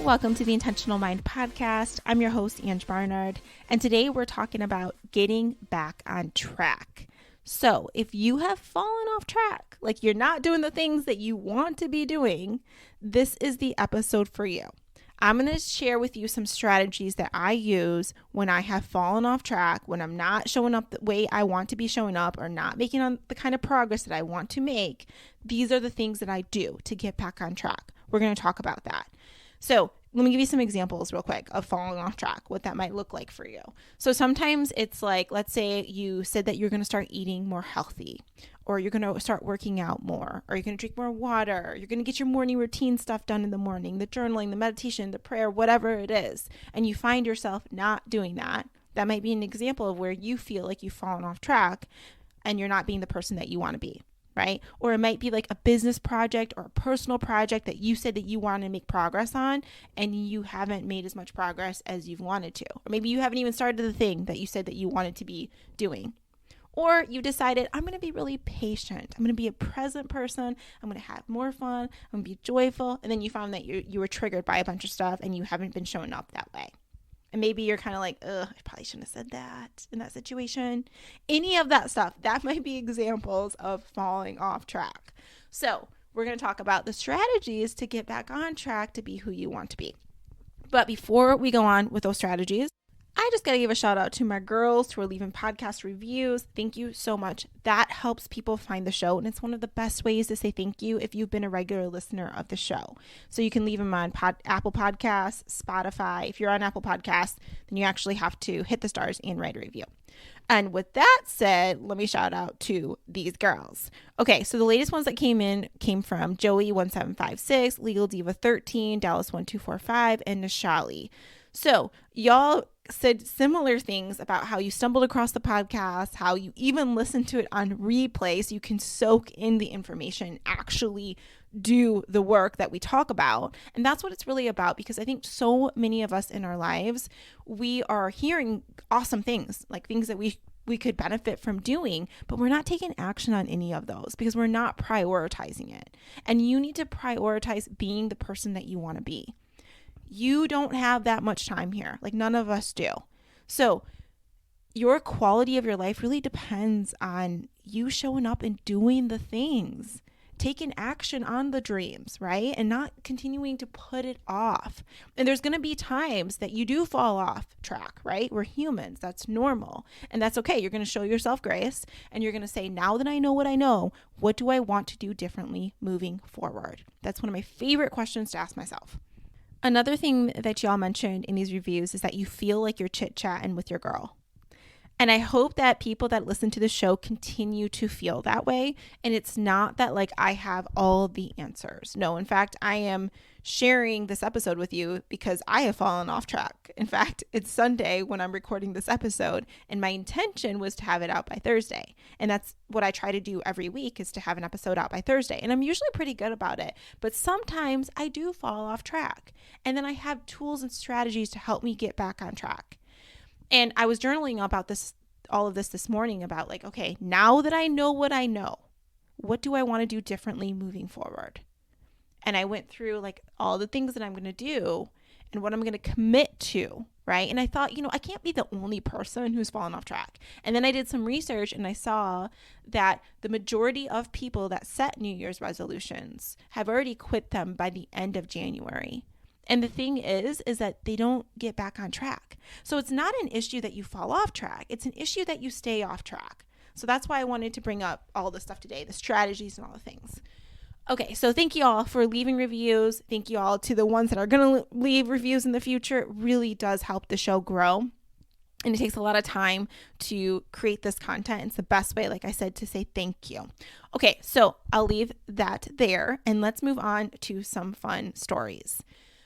Welcome to the Intentional Mind Podcast. I'm your host, Ange Barnard, and today we're talking about getting back on track. So if you have fallen off track, like you're not doing the things that you want to be doing, this is the episode for you. I'm going to share with you some strategies that I use when I have fallen off track, when I'm not showing up the way I want to be showing up or not making on the kind of progress that I want to make. These are the things that I do to get back on track. We're going to talk about that. So let me give you some examples real quick of falling off track, what that might look like for you. So sometimes it's like, let's say you said that you're going to start eating more healthy, or you're going to start working out more, or you're going to drink more water, you're going to get your morning routine stuff done in the morning, the journaling, the meditation, the prayer, whatever it is, and you find yourself not doing that. That might be an example of where you feel like you've fallen off track and you're not being the person that you want to be. Right? Or it might be like a business project or a personal project that you said that you want to make progress on and you haven't made as much progress as you've wanted to. Or maybe you haven't even started the thing that you said that you wanted to be doing. Or you decided, I'm going to be really patient. I'm going to be a present person. I'm going to have more fun. I'm going to be joyful. And then you found that you were triggered by a bunch of stuff and you haven't been showing up that way. And maybe you're kind of like, I probably shouldn't have said that in that situation. Any of that stuff, that might be examples of falling off track. So we're going to talk about the strategies to get back on track to be who you want to be. But before we go on with those strategies, I just got to give a shout out to my girls who are leaving podcast reviews. Thank you so much. That helps people find the show. And it's one of the best ways to say thank you if you've been a regular listener of the show. So you can leave them on Apple Podcasts, Spotify. If you're on Apple Podcasts, then you actually have to hit the stars and write a review. And with that said, let me shout out to these girls. Okay, so the latest ones that came from Joey1756, Legal Diva 13, Dallas 1245, and Nishali. So y'all said similar things about how you stumbled across the podcast, how you even listened to it on replay so you can soak in the information, actually do the work that we talk about. And that's what it's really about, because I think so many of us in our lives, we are hearing awesome things, like things that we could benefit from doing, but we're not taking action on any of those because we're not prioritizing it. And you need to prioritize being the person that you want to be. You don't have that much time here. Like none of us do. So your quality of your life really depends on you showing up and doing the things, taking action on the dreams, right? And not continuing to put it off. And there's going to be times that you do fall off track, right? We're humans. That's normal. And that's okay. You're going to show yourself grace and you're going to say, now that I know, what do I want to do differently moving forward? That's one of my favorite questions to ask myself. Another thing that y'all mentioned in these reviews is that you feel like you're chit-chatting with your girl. And I hope that people that listen to the show continue to feel that way. And it's not that like I have all the answers. No, in fact, I am sharing this episode with you because I have fallen off track. In fact, it's Sunday when I'm recording this episode, and my intention was to have it out by Thursday. And that's what I try to do every week, is to have an episode out by Thursday. And I'm usually pretty good about it, but sometimes I do fall off track. And then I have tools and strategies to help me get back on track. And I was journaling about all of this morning about like, okay, now that I know, what do I want to do differently moving forward? And I went through like all the things that I'm going to do and what I'm going to commit to, right? And I thought, I can't be the only person who's fallen off track. And then I did some research and I saw that the majority of people that set New Year's resolutions have already quit them by the end of January. And the thing is that they don't get back on track. So it's not an issue that you fall off track. It's an issue that you stay off track. So that's why I wanted to bring up all this stuff today, the strategies and all the things. Okay, so thank you all for leaving reviews. Thank you all to the ones that are going to leave reviews in the future. It really does help the show grow. And it takes a lot of time to create this content. It's the best way, like I said, to say thank you. Okay, so I'll leave that there and let's move on to some fun stories.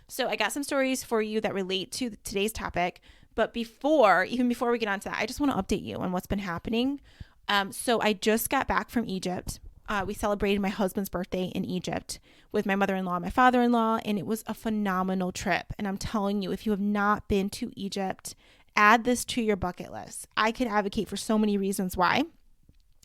So I got some stories for you that relate to today's topic, but even before we get on to that, I just want to update you on what's been happening. So I just got back from Egypt. We celebrated my husband's birthday in Egypt with my mother-in-law and my father-in-law, and it was a phenomenal trip. And I'm telling you, if you have not been to Egypt, add this to your bucket list. I could advocate for so many reasons why.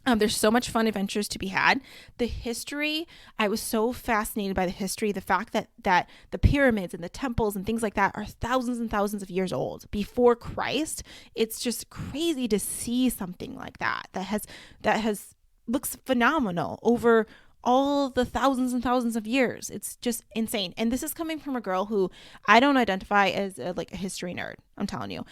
There's so much fun adventures to be had. The history, I was so fascinated by the history, the fact that the pyramids and the temples and things like that are thousands and thousands of years old before Christ. It's just crazy to see something like that has looks phenomenal over all the thousands and thousands of years. It's just insane. And this is coming from a girl who I don't identify as a history nerd. I'm telling you,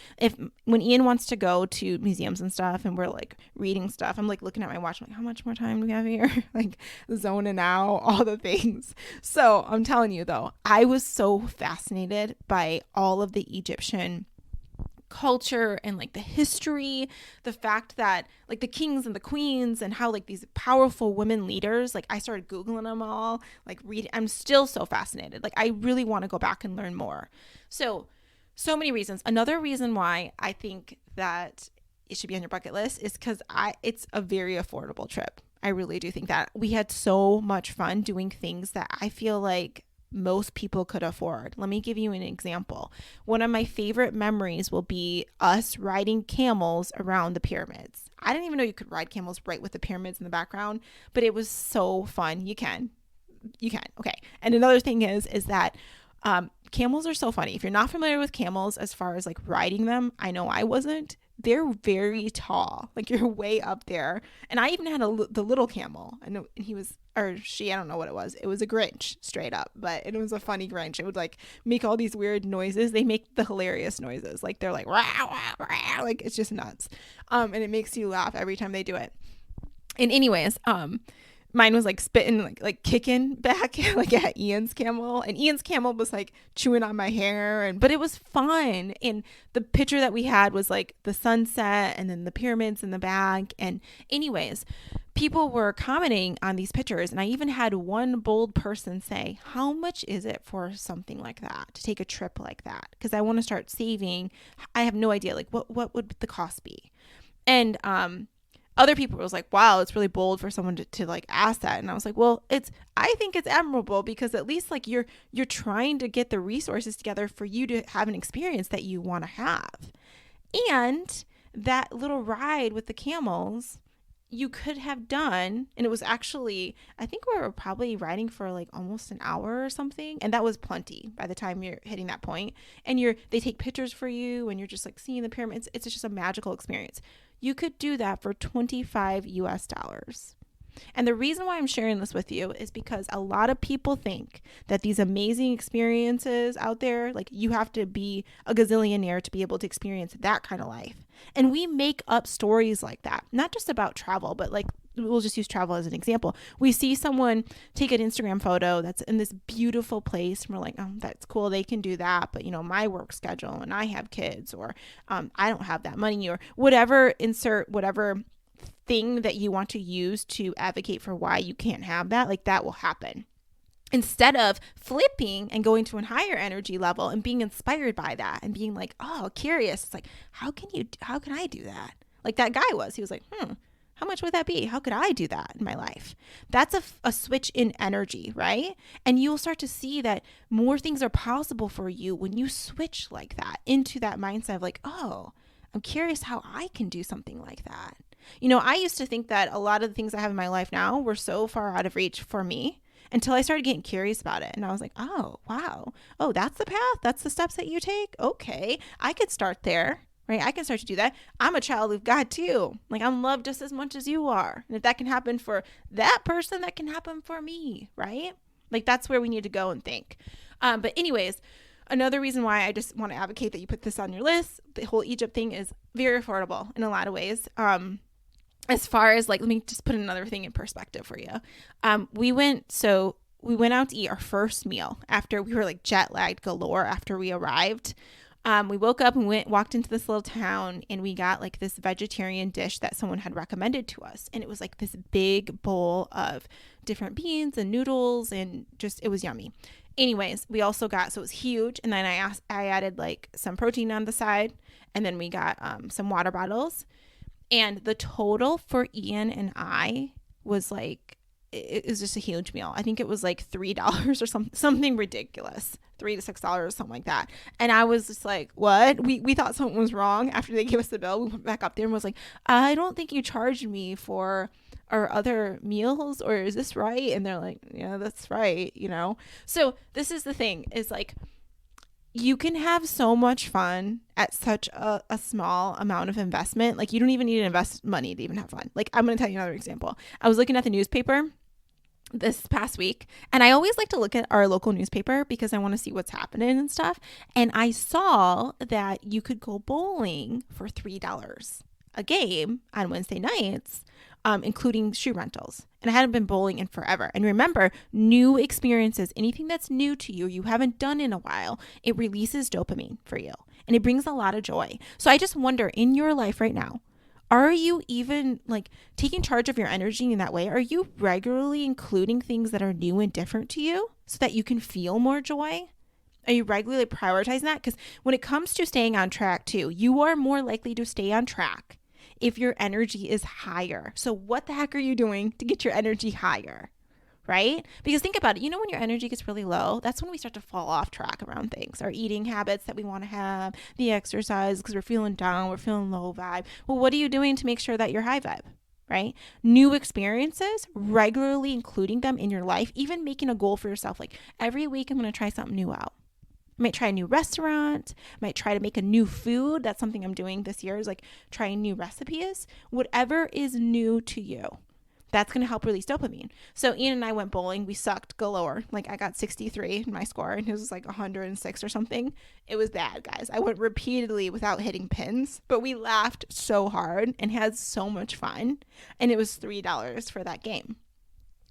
when Ian wants to go to museums and stuff and we're like reading stuff, I'm like looking at my watch, I'm like, how much more time do we have here? Like zoning out, all the things. So I'm telling you though, I was so fascinated by all of the Egyptian culture and like the history, the fact that like the kings and the queens and how like these powerful women leaders, like I started Googling them all, like I'm still so fascinated. Like I really want to go back and learn more. So many reasons. Another reason why I think that it should be on your bucket list is because it's a very affordable trip. I really do think that. We had so much fun doing things that I feel like most people could afford. Let me give you an example. One of my favorite memories will be us riding camels around the pyramids. I didn't even know you could ride camels right with the pyramids in the background, but it was so fun. You can. Okay. And another thing is that camels are so funny. If you're not familiar with camels as far as like riding them, I know I wasn't. They're very tall. Like you're way up there. And I even had the little camel. And he was, or she, I don't know what it was. It was a Grinch straight up, but it was a funny Grinch. It would like make all these weird noises. They make the hilarious noises. Like they're like, rah, rah, rah. Like it's just nuts. And it makes you laugh every time they do it. And anyways, mine was like spitting, like kicking back like at Ian's camel, and Ian's camel was like chewing on my hair, but it was fun. And the picture that we had was like the sunset and then the pyramids in the back. And anyways, people were commenting on these pictures, and I even had one bold person say, how much is it for something like that, to take a trip like that? Because I want to start saving. I have no idea, like what would the cost be? And other people was like, wow, it's really bold for someone to like ask that. And I was like, well, I think it's admirable, because at least like you're trying to get the resources together for you to have an experience that you want to have. And that little ride with the camels, you could have done, and it was actually, I think we were probably riding for like almost an hour or something, and that was plenty by the time you're hitting that point. And they take pictures for you, and you're just like seeing the pyramids. It's just a magical experience. You could do that for $25 US. And the reason why I'm sharing this with you is because a lot of people think that these amazing experiences out there, like you have to be a gazillionaire to be able to experience that kind of life. And we make up stories like that, not just about travel, but like we'll just use travel as an example. We see someone take an Instagram photo that's in this beautiful place, and we're like, oh, that's cool, they can do that, but my work schedule, and I have kids, or I don't have that money, or whatever, insert whatever thing that you want to use to advocate for why you can't have that, like that will happen. Instead of flipping and going to a higher energy level and being inspired by that and being like, oh, curious, it's like, how can I do that? Like that guy he was like, how much would that be? How could I do that in my life? That's a switch in energy, right? And you'll start to see that more things are possible for you when you switch like that into that mindset of like, oh, I'm curious how I can do something like that. I used to think that a lot of the things I have in my life now were so far out of reach for me until I started getting curious about it. And I was like, oh, wow. Oh, that's the path. That's the steps that you take. Okay. I could start there, right? I can start to do that. I'm a child of God too. Like I'm loved just as much as you are. And if that can happen for that person, that can happen for me, right? Like that's where we need to go and think. But anyways, another reason why I just want to advocate that you put this on your list, the whole Egypt thing is very affordable in a lot of ways. As far as like, let me just put another thing in perspective for you. We went out to eat our first meal after we were like jet lagged galore after we arrived. We woke up and walked into this little town, and we got like this vegetarian dish that someone had recommended to us. And it was like this big bowl of different beans and noodles, and just, it was yummy. Anyways, we also got, so it was huge. And then I added like some protein on the side, and then we got some water bottles. And the total for Ian and I was like it was just a huge meal. I think it was like $3 or something ridiculous, $3 to $6 or something like that. And I was just like, what? We thought something was wrong after they gave us the bill. We went back up there and was like, I don't think you charged me for our other meals, or is this right? And they're like, yeah, that's right, you know? So this is the thing, is like, you can have so much fun at such a small amount of investment. Like, you don't even need to invest money to even have fun. Like, I'm going to tell you another example. I was looking at the newspaper this past week, and I always like to look at our local newspaper because I want to see what's happening and stuff. And I saw that you could go bowling for $3 a game on Wednesday nights, including shoe rentals. And I hadn't been bowling in forever. And remember, new experiences, anything that's new to you, you haven't done in a while, it releases dopamine for you, and it brings a lot of joy. So I just wonder, in your life right now, are you even like taking charge of your energy in that way? Are you regularly including things that are new and different to you so that you can feel more joy? Are you regularly prioritizing that? Because when it comes to staying on track too, you are more likely to stay on track if your energy is higher. So what the heck are you doing to get your energy higher? Right? Because think about it. You know, when your energy gets really low, that's when we start to fall off track around things. Our eating habits that we want to have, the exercise because we're feeling down, we're feeling low vibe. Well, what are you doing to make sure that you're high vibe? Right? New experiences, regularly including them in your life, even making a goal for yourself. Like, every week I'm going to try something new out. I might try a new restaurant, might try to make a new food. That's something I'm doing this year, is like trying new recipes. Whatever is new to you, that's going to help release dopamine. So Ian and I went bowling. We sucked galore. Like, I got 63 in my score, and his was like 106 or something. It was bad, guys. I went repeatedly without hitting pins, but we laughed so hard and had so much fun. And it was $3 for that game.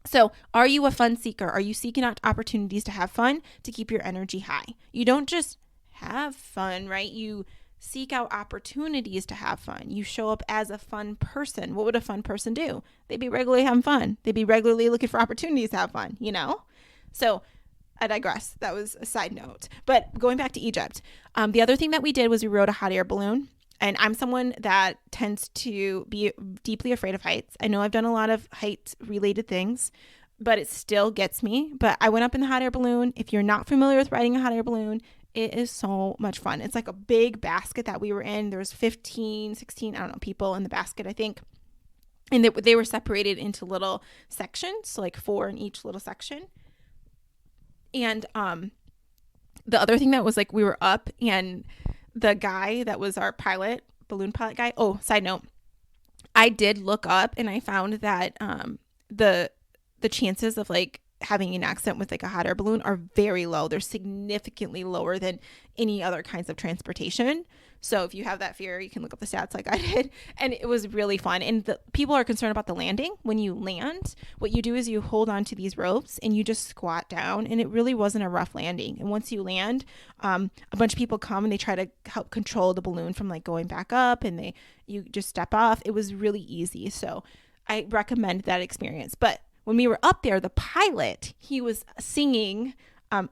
So are you a fun seeker? Are you seeking out opportunities to have fun, to keep your energy high? You don't just have fun, right? You seek out opportunities to have fun. You show up as a fun person. What would a fun person do? They'd be regularly having fun. They'd be regularly looking for opportunities to have fun, you know? So I digress. That was a side note. But going back to Egypt, the other thing that we did was we rode a hot air balloon. And I'm someone that tends to be deeply afraid of heights. I know I've done a lot of height-related things, but it still gets me. But I went up in the hot air balloon. If you're not familiar with riding a hot air balloon, it is so much fun. It's like a big basket that we were in. There was 15, 16, I don't know, people in the basket, I think. And they were separated into little sections, so like 4 in each little section. And the other thing that was like, we were up, and the guy that was our pilot, balloon pilot guy. Oh, side note, I did look up and I found that the chances of like having an accident with like a hot air balloon are very low. They're significantly lower than any other kinds of transportation. So if you have that fear, you can look up the stats like I did. And it was really fun. And the people are concerned about the landing. When you land, what you do is you hold on to these ropes and you just squat down. And it really wasn't a rough landing. And once you land, a bunch of people come and they try to help control the balloon from like going back up, and you just step off. It was really easy. So I recommend that experience. But when we were up there, the pilot, he was singing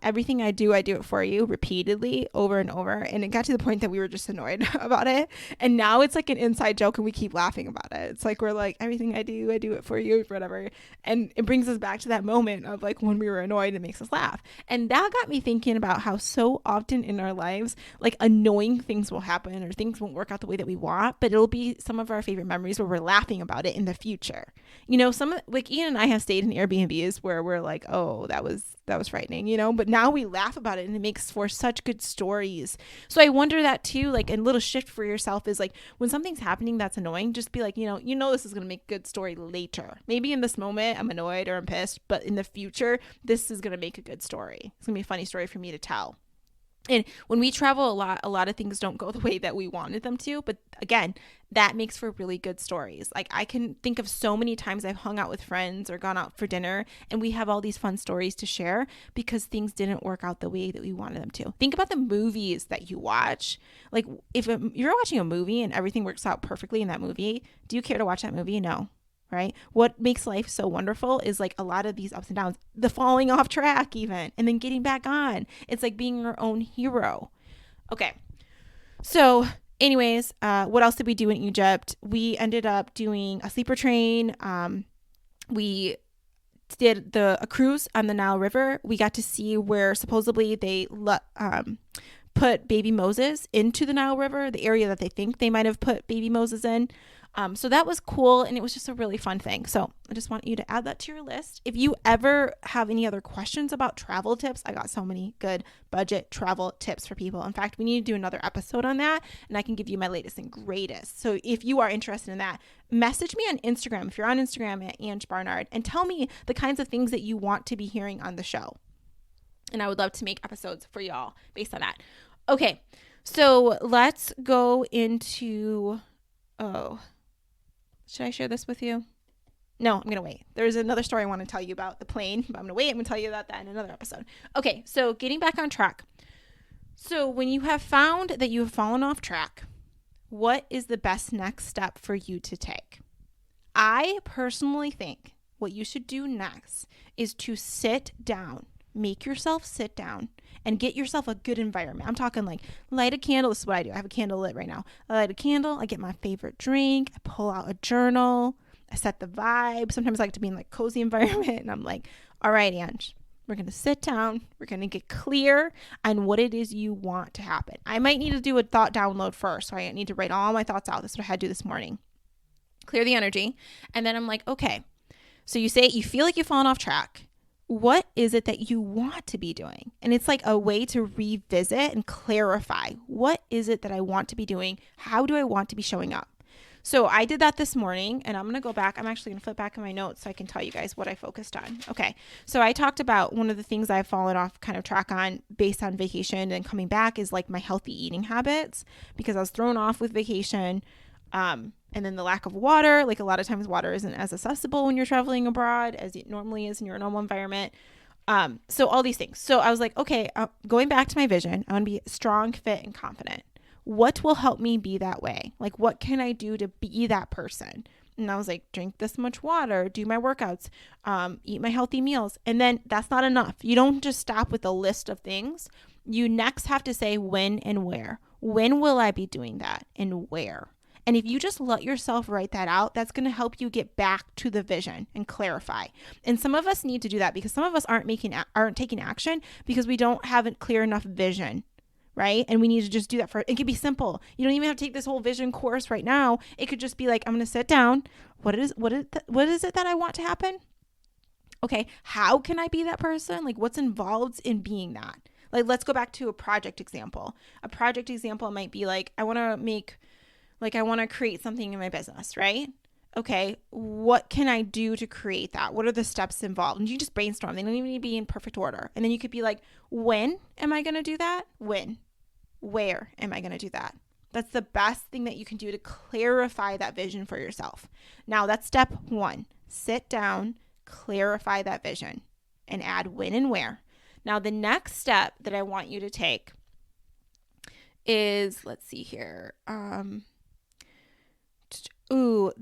everything I do it for you repeatedly over and over. And it got to the point that we were just annoyed about it. And now it's like an inside joke and we keep laughing about it. It's like, we're like, everything I do it for you, whatever. And it brings us back to that moment of like when we were annoyed, it makes us laugh. And that got me thinking about how so often in our lives, like annoying things will happen or things won't work out the way that we want, but it'll be some of our favorite memories where we're laughing about it in the future. You know, like Ian and I have stayed in Airbnbs where we're like, oh, that was frightening, you know, but now we laugh about it and it makes for such good stories. So I wonder that too, like a little shift for yourself is like when something's happening that's annoying, just be like, you know, this is going to make a good story later. Maybe in this moment I'm annoyed or I'm pissed, but in the future, this is going to make a good story. It's going to be a funny story for me to tell. And when we travel a lot of things don't go the way that we wanted them to. But again, that makes for really good stories. Like I can think of so many times I've hung out with friends or gone out for dinner and we have all these fun stories to share because things didn't work out the way that we wanted them to. Think about the movies that you watch. Like if you're watching a movie and everything works out perfectly in that movie, do you care to watch that movie? No. Right? What makes life so wonderful is like a lot of these ups and downs, the falling off track even, and then getting back on. It's like being your own hero. Okay. So anyways, what else did we do in Egypt? We ended up doing a sleeper train. We did a cruise on the Nile River. We got to see where supposedly they put baby Moses into the Nile River, the area that they think they might have put baby Moses in. So that was cool, and it was just a really fun thing. So I just want you to add that to your list. If you ever have any other questions about travel tips, I got so many good budget travel tips for people. In fact, we need to do another episode on that, and I can give you my latest and greatest. So if you are interested in that, message me on Instagram, if you're on Instagram at Ange Barnard, and tell me the kinds of things that you want to be hearing on the show. And I would love to make episodes for y'all based on that. Okay, so let's go into, should I share this with you? No, I'm going to wait. There's another story I want to tell you about the plane, but I'm going to wait. I'm going to tell you about that in another episode. Okay, so getting back on track. So when you have found that you have fallen off track, what is the best next step for you to take? I personally think what you should do next is to sit down. Make yourself sit down and get yourself a good environment. I'm talking like light a candle. This is what I do. I have a candle lit right now. I light a candle. I get my favorite drink. I pull out a journal. I set the vibe. Sometimes I like to be in like cozy environment. And I'm like, all right, Ange, we're going to sit down. We're going to get clear on what it is you want to happen. I might need to do a thought download first. So I need to write all my thoughts out. That's what I had to do this morning. Clear the energy. And then I'm like, okay. So you say you feel like you've fallen off track. What is it that you want to be doing? And it's like a way to revisit and clarify. What is it that I want to be doing? How do I want to be showing up? So I did that this morning, and I'm going to go back. I'm actually going to flip back in my notes so I can tell you guys what I focused on. Okay. So I talked about one of the things I've fallen off kind of track on based on vacation and coming back is like my healthy eating habits, because I was thrown off with vacation. And then the lack of water, like a lot of times water isn't as accessible when you're traveling abroad as it normally is in your normal environment. So all these things. So I was like, okay, going back to my vision, I want to be strong, fit, and confident. What will help me be that way? Like, what can I do to be that person? And I was like, drink this much water, do my workouts, eat my healthy meals. And then that's not enough. You don't just stop with a list of things. You next have to say when and where. When will I be doing that and where? And if you just let yourself write that out, that's going to help you get back to the vision and clarify. And some of us need to do that because some of us aren't taking action because we don't have a clear enough vision, right? And we need to just do that it could be simple. You don't even have to take this whole vision course right now. It could just be like, I'm going to sit down. What is it that I want to happen? Okay, how can I be that person? Like, what's involved in being that? Like, let's go back to a project example. A project example might be like, I want to create something in my business, right? Okay, what can I do to create that? What are the steps involved? And you just brainstorm. They don't even need to be in perfect order. And then you could be like, when am I going to do that? When? Where am I going to do that? That's the best thing that you can do to clarify that vision for yourself. Now, that's step one. Sit down, clarify that vision, and add when and where. Now, the next step that I want you to take is, let's see here.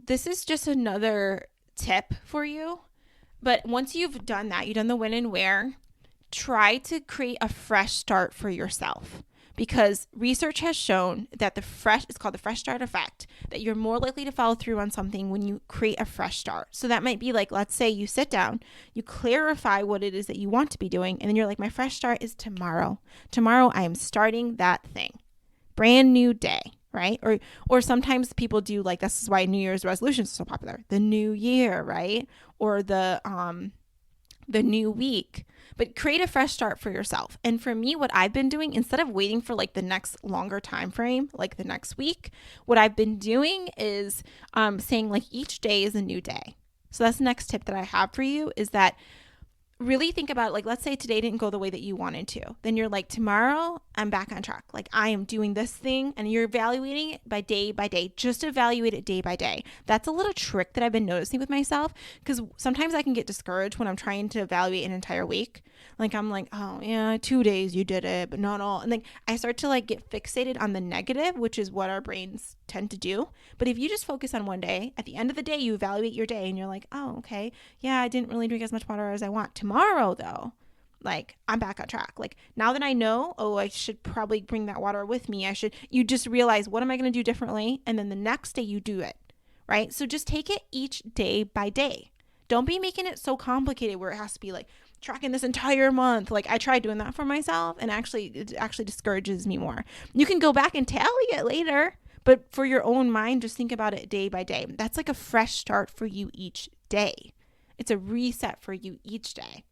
This is just another tip for you. But once you've done that, you've done the when and where, try to create a fresh start for yourself. Because research has shown that it's called the fresh start effect, that you're more likely to follow through on something when you create a fresh start. So that might be like, let's say you sit down, you clarify what it is that you want to be doing, and then you're like, my fresh start is tomorrow. Tomorrow I am starting that thing. Brand new day. Right? Or sometimes people do like, this is why New Year's resolutions are so popular. The new year, right? Or the new week. But create a fresh start for yourself. And for me, what I've been doing, instead of waiting for like the next longer time frame, like the next week, what I've been doing is saying like each day is a new day. So that's the next tip that I have for you, is that really think about, like, let's say today didn't go the way that you wanted to. Then you're like, tomorrow I'm back on track. Like, I am doing this thing, and you're evaluating it by day. Just evaluate it day by day. That's a little trick that I've been noticing with myself, because sometimes I can get discouraged when I'm trying to evaluate an entire week. Like, I'm like, oh yeah, 2 days you did it, but not all. And like, I start to like get fixated on the negative, which is what our brains tend to do. But if you just focus on one day, at the end of the day, you evaluate your day and you're like, oh, okay, yeah, I didn't really drink as much water as I want. Tomorrow though, like, I'm back on track. Like, now that I know, I should probably bring that water with me. You just realize, what am I going to do differently? And then the next day you do it, right? So just take it each day by day. Don't be making it so complicated where it has to be like tracking this entire month. Like I tried doing that for myself and it actually discourages me more. You can go back and tally it later, but for your own mind, just think about it day by day. That's like a fresh start for you each day. It's a reset for you each day.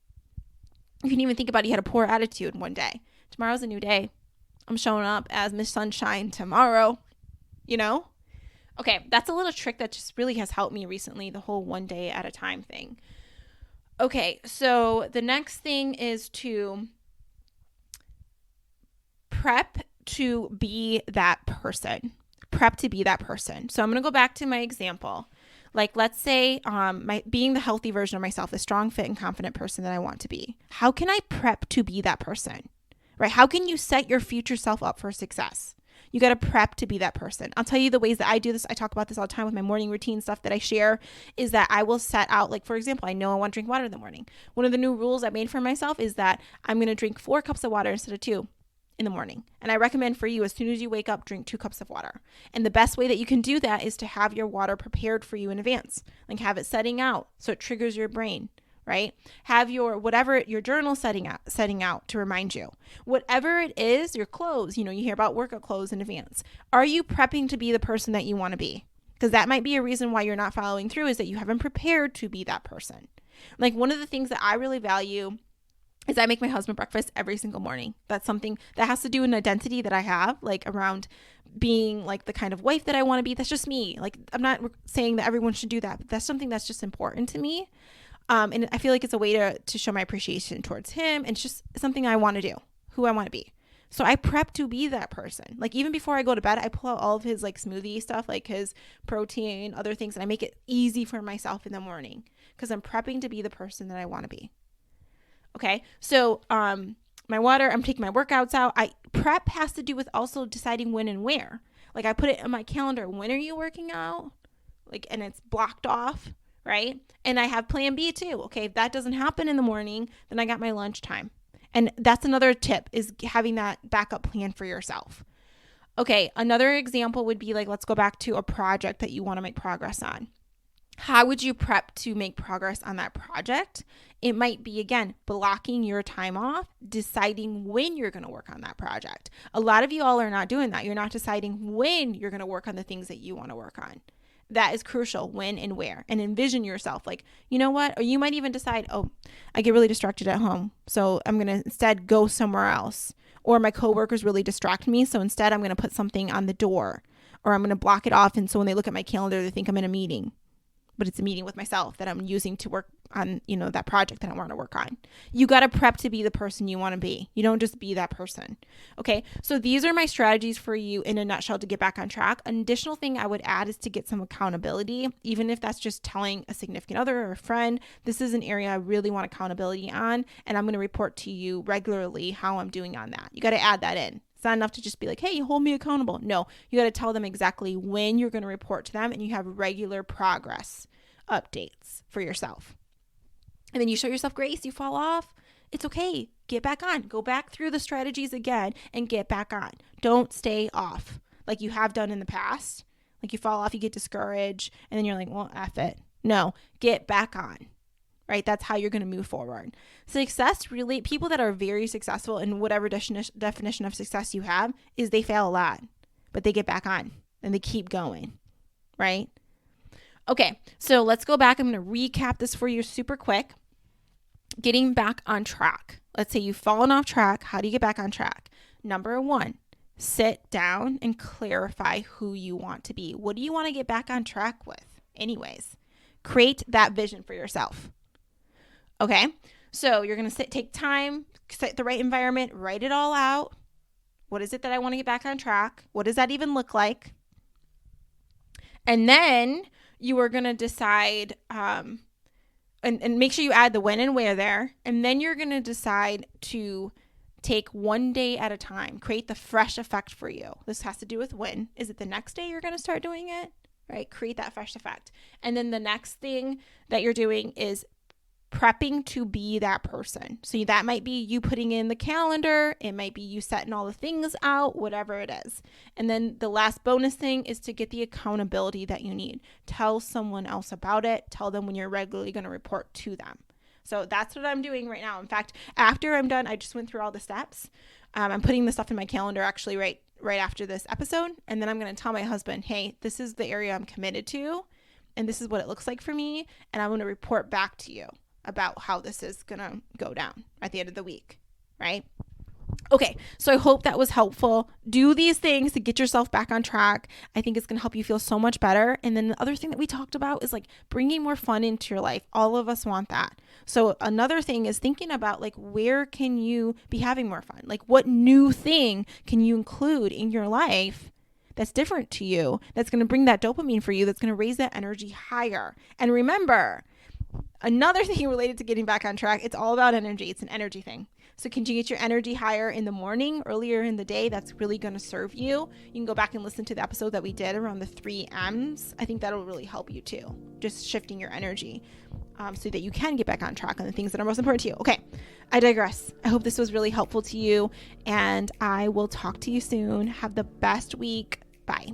You can even think about it, you had a poor attitude one day. Tomorrow's a new day. I'm showing up as Miss Sunshine tomorrow, you know? Okay, that's a little trick that just really has helped me recently, the whole one day at a time thing. Okay, so the next thing is to prep to be that person. Prep to be that person. So I'm going to go back to my example. Like, let's say being the healthy version of myself, the strong, fit, and confident person that I want to be. How can I prep to be that person? Right? How can you set your future self up for success? You got to prep to be that person. I'll tell you the ways that I do this. I talk about this all the time with my morning routine stuff that I share is that I will set out, like, for example, I know I want to drink water in the morning. One of the new rules I made for myself is that I'm going to drink 4 cups of water instead of 2 in the morning. And I recommend for you, as soon as you wake up, drink 2 cups of water. And the best way that you can do that is to have your water prepared for you in advance. Like have it setting out so it triggers your brain. Right? Have your journal setting out to remind you. Whatever it is, your clothes, you hear about workout clothes in advance. Are you prepping to be the person that you want to be? Because that might be a reason why you're not following through is that you haven't prepared to be that person. Like one of the things that I really value is I make my husband breakfast every single morning. That's something that has to do with an identity that I have, like around being like the kind of wife that I want to be. That's just me. Like I'm not saying that everyone should do that, but that's something that's just important to me. And I feel like it's a way to show my appreciation towards him. And it's just something I want to do, who I want to be. So I prep to be that person. Like even before I go to bed, I pull out all of his like smoothie stuff, like his protein, other things. And I make it easy for myself in the morning because I'm prepping to be the person that I want to be. Okay. So, my water, I'm taking my workouts out. Prep has to do with also deciding when and where. Like I put it in my calendar. When are you working out? Like, and it's blocked off. Right? And I have plan B too. Okay. If that doesn't happen in the morning, then I got my lunchtime. And that's another tip is having that backup plan for yourself. Okay. Another example would be like, let's go back to a project that you want to make progress on. How would you prep to make progress on that project? It might be, again, blocking your time off, deciding when you're going to work on that project. A lot of you all are not doing that. You're not deciding when you're going to work on the things that you want to work on. That is crucial, when and where, and envision yourself like, you know what? Or you might even decide, oh, I get really distracted at home, so I'm going to instead go somewhere else. Or my coworkers really distract me, so instead I'm going to put something on the door, or I'm going to block it off. And so when they look at my calendar, they think I'm in a meeting, but it's a meeting with myself that I'm using to work on, that project that I want to work on. You got to prep to be the person you want to be. You don't just be that person. Okay. So these are my strategies for you in a nutshell to get back on track. An additional thing I would add is to get some accountability, even if that's just telling a significant other or a friend, this is an area I really want accountability on, and I'm going to report to you regularly how I'm doing on that. You got to add that in. It's not enough to just be like, hey, hold me accountable. No, you got to tell them exactly when you're going to report to them, and you have regular progress updates for yourself. And then you show yourself grace, you fall off. It's okay. Get back on. Go back through the strategies again and get back on. Don't stay off like you have done in the past. Like you fall off, you get discouraged, and then you're like, well, F it. No, get back on. Right? That's how you're going to move forward. Success really, people that are very successful in whatever definition of success you have is they fail a lot, but they get back on and they keep going. Right? Okay, so let's go back. I'm going to recap this for you super quick. Getting back on track. Let's say you've fallen off track. How do you get back on track? Number 1, sit down and clarify who you want to be. What do you want to get back on track with? Anyways, create that vision for yourself. Okay, so you're going to take time, set the right environment, write it all out. What is it that I want to get back on track? What does that even look like? And then you are going to decide, and make sure you add the when and where there. And then you're going to decide to take one day at a time, create the fresh effect for you. This has to do with when. Is it the next day you're going to start doing it? Right? Create that fresh effect. And then the next thing that you're doing is prepping to be that person. So that might be you putting in the calendar. It might be you setting all the things out, whatever it is. And then the last bonus thing is to get the accountability that you need. Tell someone else about it. Tell them when you're regularly going to report to them. So that's what I'm doing right now. In fact, after I'm done, I just went through all the steps. I'm putting the stuff in my calendar actually right after this episode. And then I'm going to tell my husband, hey, this is the area I'm committed to. And this is what it looks like for me. And I'm going to report back to you about how this is going to go down at the end of the week, right? Okay, so I hope that was helpful. Do these things to get yourself back on track. I think it's going to help you feel so much better. And then the other thing that we talked about is like bringing more fun into your life. All of us want that. So another thing is thinking about like, where can you be having more fun? Like, what new thing can you include in your life that's different to you, that's going to bring that dopamine for you, that's going to raise that energy higher? And remember, another thing related to getting back on track, it's all about energy. It's an energy thing. So can you get your energy higher in the morning, earlier in the day? That's really going to serve you. You can go back and listen to the episode that we did around the 3 M's. I think that'll really help you too. Just shifting your energy so that you can get back on track on the things that are most important to you. Okay, I digress. I hope this was really helpful to you, and I will talk to you soon. Have the best week. Bye.